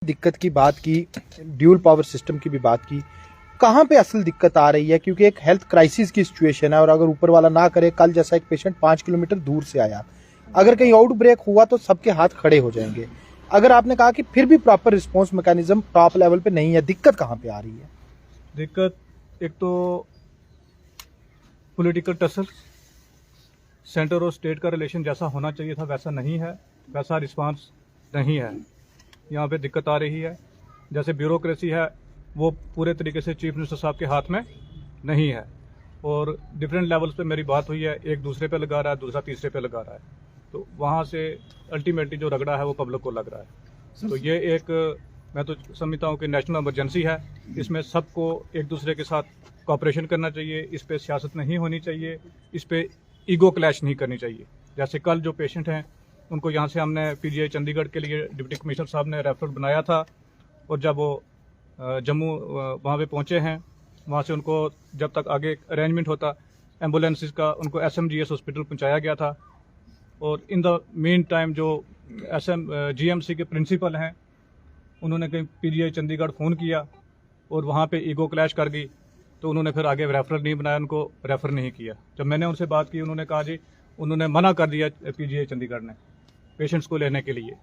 दिक्कत की बात की, ड्यूल पावर सिस्टम की भी बात की, कहाँ पे असल दिक्कत आ रही है? क्योंकि एक हेल्थ क्राइसिस की सिचुएशन है और अगर ऊपर वाला ना करे, कल जैसा एक पेशेंट 5 किलोमीटर दूर से आया, अगर कहीं आउट ब्रेक हुआ तो सबके हाथ खड़े हो जाएंगे। अगर आपने कहा कि फिर भी proper response mechanism top level पे नहीं है, दिक्कत कहाँ पे आ रही है? दिक्कत एक तो पॉलिटिकल टसल, सेंटर और स्टेट का रिलेशन जैसा होना चाहिए था वैसा नहीं है, वैसा रिस्पांस नहीं है। यहाँ पे दिक्कत आ रही है। जैसे ब्यूरोक्रेसी है वो पूरे तरीके से चीफ मिनिस्टर साहब के हाथ में नहीं है और डिफरेंट लेवल्स पे मेरी बात हुई है, एक दूसरे पे लगा रहा है, दूसरा तीसरे पे लगा रहा है, तो वहाँ से अल्टीमेटली जो रगड़ा है वो पब्लिक को लग रहा है। तो ये एक मैं तो समझता हूँ कि नेशनल इमरजेंसी है, इसमें सबको एक दूसरे के साथ कोऑपरेशन करना चाहिए, इस पे सियासत नहीं होनी चाहिए, इस पे ईगो क्लैश नहीं करनी चाहिए। जैसे कल जो पेशेंट हैं उनको यहाँ से हमने पीजीआई चंडीगढ़ के लिए डिप्टी कमिश्नर साहब ने रेफर बनाया था और जब वो जम्मू वहाँ पे पहुँचे हैं, वहाँ से उनको जब तक आगे अरेंजमेंट होता एम्बुलेंसेस का, उनको एसएमजीएस हॉस्पिटल पहुँचाया गया था। और इन द मेन टाइम जो जीएमसी के प्रिंसिपल हैं उन्होंने कहीं पीजीआई चंडीगढ़ फ़ोन किया और वहाँ पे ईगो क्लैश कर गई, तो उन्होंने फिर आगे रेफर नहीं बनाया, उनको रेफ़र नहीं किया। जब मैंने उनसे बात की उन्होंने कहा जी उन्होंने मना कर दिया, पीजीआई चंडीगढ़ ने पेशेंट्स को लेने के लिए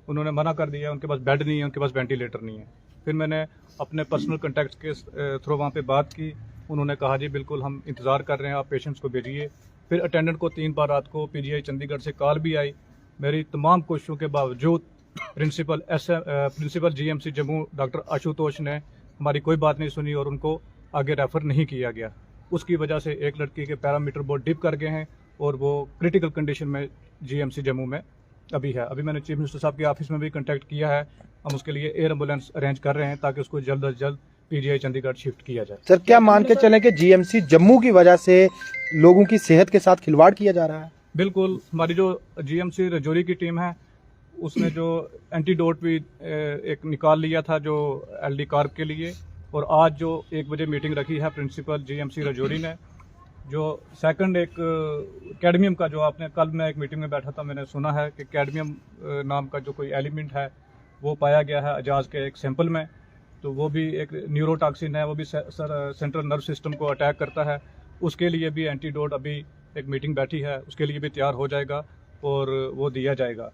उन्होंने मना कर दिया, उनके पास बेड नहीं है, उनके पास वेंटिलेटर नहीं है। फिर मैंने अपने पर्सनल कॉन्टैक्ट के थ्रू वहाँ पे बात की, उन्होंने कहा जी बिल्कुल हम इंतज़ार कर रहे हैं, आप पेशेंट्स को भेजिए। फिर अटेंडेंट को 3 बार रात को पीजीआई चंडीगढ़ से कॉल भी आई, मेरी तमाम कोशिशों के बावजूद principal GMC Jammu doctor Ashutosh ने हमारी कोई बात नहीं सुनी और उनको आगे रेफ़र नहीं किया गया। उसकी वजह से एक लड़की के पैरामीटर बहुत डिप कर गए हैं और वो क्रिटिकल कंडीशन में जीएमसी जम्मू में अभी है। अभी मैंने चीफ मिनिस्टर साहब के ऑफिस में भी कांटेक्ट किया है, हम उसके लिए एयर एम्बुलेंस अरेंज कर रहे हैं ताकि उसको जल्द अज जल्द पीजीआई चंडीगढ़ शिफ्ट किया जाए। सर, क्या मान के चलें कि जीएमसी जम्मू की वजह से लोगों की सेहत के साथ खिलवाड़ किया जा रहा है? बिल्कुल, हमारी जो जीएमसी रजौरी की टीम है उसने जो एंटीडोट भी एक निकाल लिया था जो एलडी कार्ब के लिए, और आज जो 1 बजे मीटिंग रखी है प्रिंसिपल जीएमसी रजौरी ने, जो सेकंड एक कैडमियम का जो आपने कल मैं एक मीटिंग में बैठा था, मैंने सुना है कि कैडमियम नाम का जो कोई एलिमेंट है वो पाया गया है अजाज के एक सैंपल में, तो वो भी एक न्यूरोटॉक्सिन है, वो भी सेंट्रल नर्व सिस्टम को अटैक करता है। उसके लिए भी एंटीडोट अभी एक मीटिंग बैठी है, उसके लिए भी तैयार हो जाएगा और वो दिया जाएगा।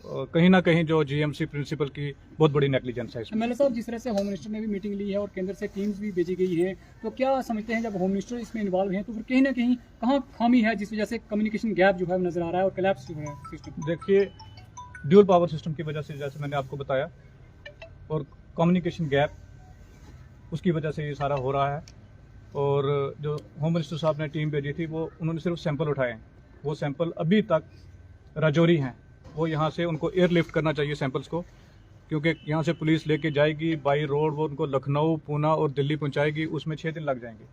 कहीं ना कहीं जो जीएमसी प्रिंसिपल की बहुत बड़ी नेग्लिजेंस है इसमें। एमएलए साहब, जिस तरह से होम मिनिस्टर ने भी मीटिंग ली है और केंद्र से टीम्स भी भेजी गई हैं, तो क्या समझते हैं जब होम मिनिस्टर इसमें इन्वॉल्व हैं तो फिर कहीं ना कहीं कहाँ खामी है जिस वजह से कम्युनिकेशन गैप जो है नजर आ रहा है और कोलैप्स जो है सिस्टम? देखिए, ड्यूल पावर सिस्टम की वजह से, जैसे मैंने आपको बताया, और कम्युनिकेशन गैप, उसकी वजह से ये सारा हो रहा है। और जो होम मिनिस्टर साहब ने टीम भेजी थी वो उन्होंने सिर्फ सैंपल उठाए हैं, वो सैंपल अभी तक राजौरी हैं, वो यहाँ से उनको एयरलिफ्ट करना चाहिए सैंपल्स को, क्योंकि यहाँ से पुलिस लेके जाएगी बाई रोड, वो उनको लखनऊ, पूना और दिल्ली पहुँचाएगी, उसमें 6 दिन लग जाएंगे।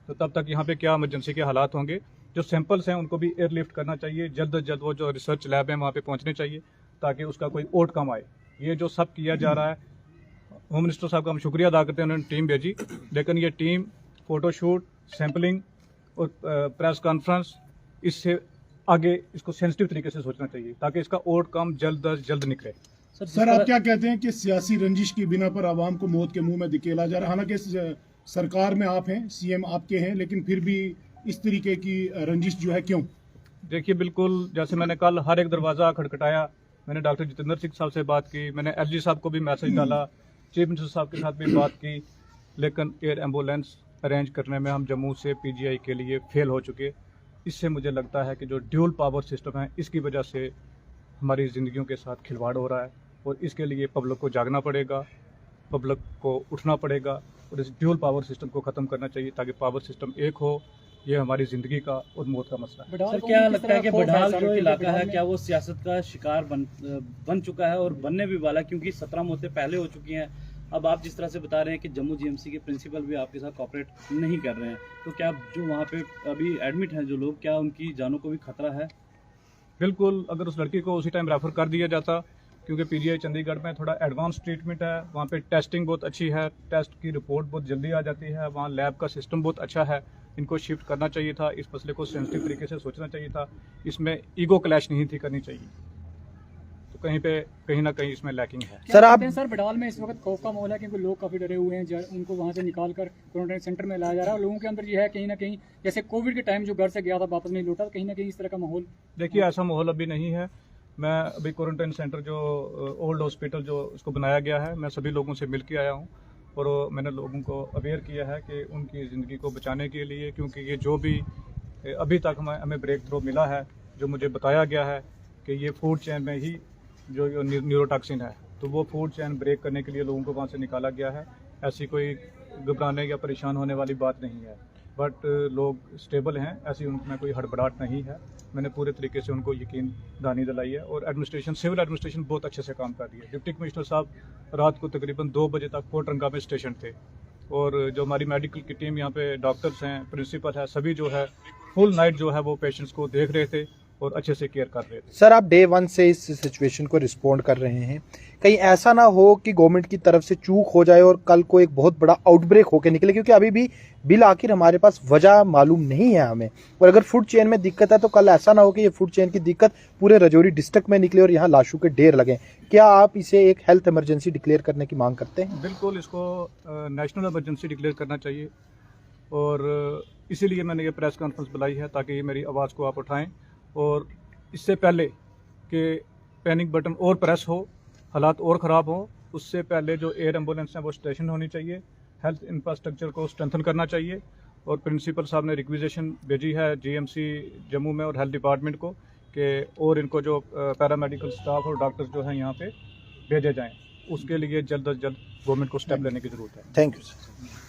तो तब तक यहाँ पे क्या इमरजेंसी के हालात होंगे। जो सैंपल्स हैं उनको भी एयरलिफ्ट करना चाहिए, जल्द अज जल्द वो जो रिसर्च लैब है वहाँ पे पहुँचने चाहिए ताकि उसका कोई आउटकम आए। ये जो सब किया जा रहा है, होम मिनिस्टर साहब का हम शुक्रिया अदा करते हैं, उन्होंने टीम भेजी, लेकिन ये टीम फोटोशूट, सैम्पलिंग और प्रेस कॉन्फ्रेंस, इससे आगे इसको सेंसिटिव तरीके से सोचना चाहिए ताकि इसका आउटकम जल्द अज जल्द निकले। सर, आप क्या कहते हैं कि सियासी रंजिश की बिना पर आवाम को मौत के मुंह में धकेला जा रहा है? हालांकि सरकार में आप हैं, सीएम आपके हैं, लेकिन फिर भी इस तरीके की रंजिश जो है क्यों? देखिए, बिल्कुल जैसे मैंने कल हर एक दरवाज़ा खटखटाया, मैंने डॉक्टर जितेंद्र सिंह साहब से बात की, मैंने एसजी साहब को भी मैसेज डाला, चीफ मिनिस्टर साहब के साथ भी बात की, लेकिन एयर एम्बुलेंस अरेंज करने में हम जम्मू से पीजीआई के लिए फेल हो चुके। इससे मुझे लगता है कि जो ड्यूल पावर सिस्टम है इसकी वजह से हमारी ज़िंदगियों के साथ खिलवाड़ हो रहा है और इसके लिए पब्लिक को जागना पड़ेगा, पब्लिक को उठना पड़ेगा और इस ड्यूल पावर सिस्टम को ख़त्म करना चाहिए ताकि पावर सिस्टम एक हो। ये हमारी ज़िंदगी का और मौत का मसला है। सर, क्या लगता है कि बड़ाल जो इलाका है क्या वो सियासत का शिकार बन चुका है और बनने भी वाला, क्योंकि 17 मौतें पहले हो चुकी हैं। अब आप जिस तरह से बता रहे हैं कि जम्मू जीएमसी के प्रिंसिपल भी आपके साथ कोऑपरेट नहीं कर रहे हैं, तो क्या जो वहाँ पे अभी एडमिट हैं जो लोग, क्या उनकी जानों को भी खतरा है? बिल्कुल, अगर उस लड़की को उसी टाइम रेफ़र कर दिया जाता, क्योंकि पीजीआई चंडीगढ़ में थोड़ा एडवांस ट्रीटमेंट है, वहाँ पे टेस्टिंग बहुत अच्छी है, टेस्ट की रिपोर्ट बहुत जल्दी आ जाती है, वहाँ लैब का सिस्टम बहुत अच्छा है, इनको शिफ्ट करना चाहिए था, इस मसले को सेंसिटिव तरीके से सोचना चाहिए था, इसमें ईगो क्लैश नहीं थी करनी चाहिए। तो कहीं ना कहीं इसमें लैकिंग है। क्या सर, लगता आप- है सर बडाल में इस वक्त खौफ का माहौल है क्योंकि लोग काफी डरे हुए हैं, उनको वहां से निकाल कर क्वारंटाइन सेंटर में लाया जा रहा है और लोगों के अंदर ये है कहीं ना कहीं जैसे कोविड के टाइम जो घर से गया था वापस नहीं लौटा, कहीं ना कहीं इस तरह का माहौल। देखिए ऐसा माहौल अभी नहीं है। मैं अभी क्वारंटाइन सेंटर जो ओल्ड हॉस्पिटल जो उसको बनाया गया है, मैं सभी लोगों से मिल के आया हूँ और मैंने लोगों को अवेयर किया है कि उनकी ज़िंदगी को बचाने के लिए, क्योंकि ये जो भी अभी तक हमें ब्रेक थ्रू मिला है, जो मुझे बताया गया है कि ये फूड चेन में ही जो न्यूरोटॉक्सिन है, तो वो फूड चेन ब्रेक करने के लिए लोगों को वहाँ से निकाला गया है। ऐसी कोई घबराने या परेशान होने वाली बात नहीं है, बट लोग स्टेबल हैं, ऐसी उनमें कोई हड़बड़ाहट नहीं है। मैंने पूरे तरीके से उनको यकीन दहानी दिलाई है और एडमिनिस्ट्रेशन, सिविल एडमिनिस्ट्रेशन बहुत अच्छे से काम कर रही है। डिप्टी कमिश्नर साहब रात को तकरीबन 2 बजे तक कोटरंगा में स्टेशन थे और जो हमारी मेडिकल की टीम यहाँ पे डॉक्टर्स हैं, प्रिंसिपल है, सभी जो है फुल नाइट जो है वो पेशेंट्स को देख रहे थे और अच्छे से केयर कर रहे थे। सर, आप डे 1 से इस सिचुएशन को रिस्पॉन्ड कर रहे हैं, कहीं ऐसा ना हो कि गवर्नमेंट की तरफ से चूक हो जाए और कल को एक बहुत बड़ा आउटब्रेक होकर निकले, क्योंकि अभी भी बिल आखिर हमारे पास वजह मालूम नहीं है हमें। और अगर फूड चेन में दिक्कत है तो कल ऐसा ना हो कि ये फूड चेन की दिक्कत पूरे राजौरी डिस्ट्रिक्ट में निकले और यहाँ लाशों के ढेर लगे। क्या आप इसे एक हेल्थ इमरजेंसी डिक्लेयर करने की मांग करते हैं? बिल्कुल, इसको नेशनल इमरजेंसी डिक्लेयर करना चाहिए और इसीलिए मैंने ये प्रेस कॉन्फ्रेंस बुलाई है ताकि ये मेरी आवाज़ को आप उठाएं और इससे पहले कि पैनिक बटन और प्रेस हो, हालात और ख़राब हो, उससे पहले जो एयर एम्बुलेंस है वो स्टेशन होनी चाहिए, हेल्थ इंफ्रास्ट्रक्चर को स्ट्रेंथन करना चाहिए। और प्रिंसिपल साहब ने रिक्विजिशन भेजी है जीएमसी जम्मू में और हेल्थ डिपार्टमेंट को कि और इनको जो पैरामेडिकल स्टाफ और डॉक्टर्स जो हैं यहाँ पे भेजे जाएँ। उसके लिए जल्द अज जल्द गवर्नमेंट को स्टेप लेने की ज़रूरत है। Thank you sir.